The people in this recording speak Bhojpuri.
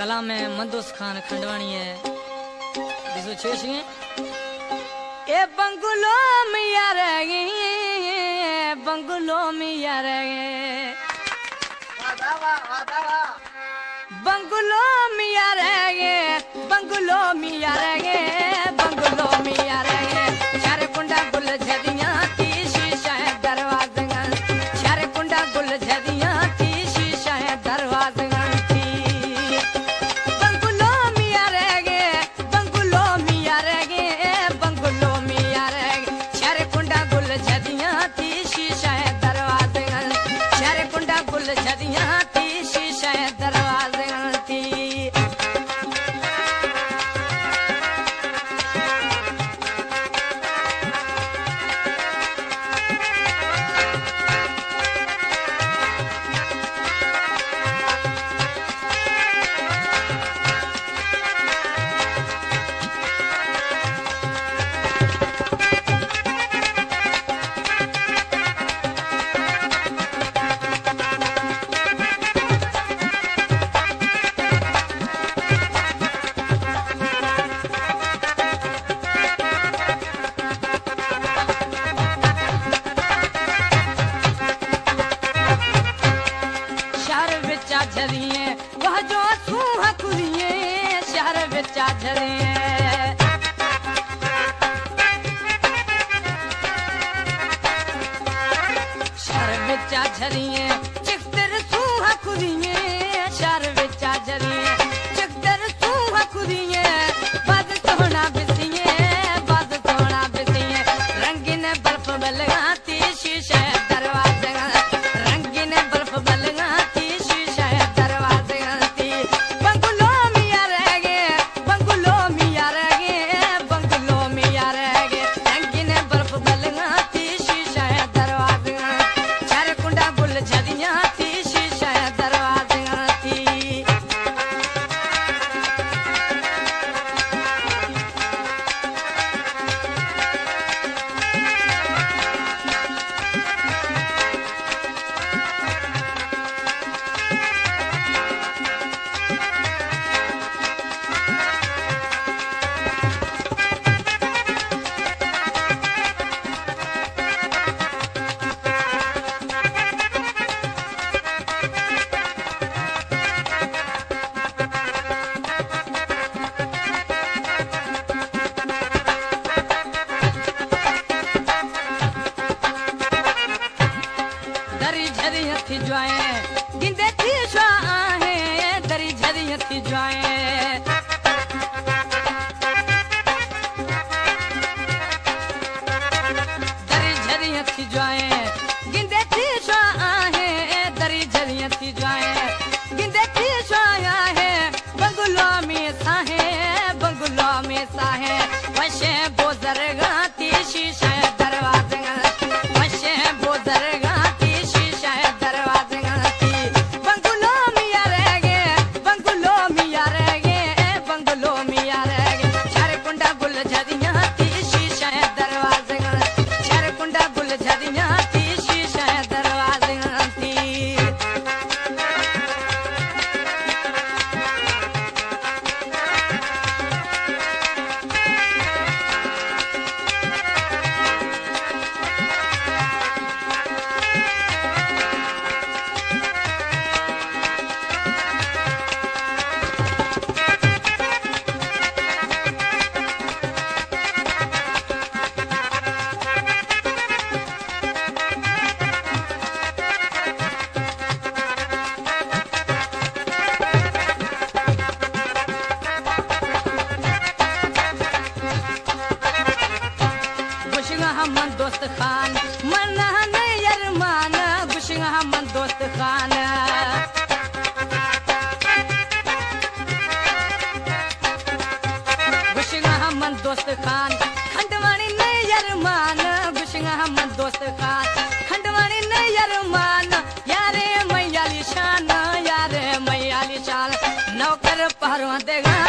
कला में मंदोस खान खंडवानी है दिसो छेशिए ए बंगलो मिया रे बंगलो मिया रे बंगलो मिया रे बंगलो मिया रे बंगलो मिया रे चार कुंडा गुल झदियां ती शीशा है दरवाजे चार कुंडा गुल झदियां ती शीशा है दरवाजे बंगलो मिया रे बंगलो मिया रे बंगलो मिया रे चार कुंडा गुल झदियां ती शीशा है दरवाजे चार कुंडा गुल झदियां ती शीशा है दरवाजे झरिए वह जो सूह खुलिए शहर बिचा झरिए शहर बिचा झरिए चिकदर सूह खुलिए शहर बिचा झरिए चिकदर सूह खुलिए बद सोना बिसिए बद सोना बिसिए रंगीन बर्फ बलगाती शीशे दरवाजे रंगीन बर्फ बलगाती हथी ज्वाए गिंदे थी स्वाहे दरी झरी हथी ज्वाए दरी झरी हथी ज्वाए गिंदे थी स्वाहे दरी झरी हथी ज्वाए गिंदे थी स्वाहे बंगलो में साहे बंगलो में साहे वशे बोजर गाती शीशा दरवाजे वशे बोजर हमन दोस्त खान मना नहीं अरमान गुशिंग हमन दोस्त खान गुशिंग हमन दोस्त खान खंडवानी नहीं अरमान गुशिंग हमन दोस्त खान खंडवानी नहीं अरमान यारे मैयाली शान यारे मैयाली शान नौकर पहरवा देगा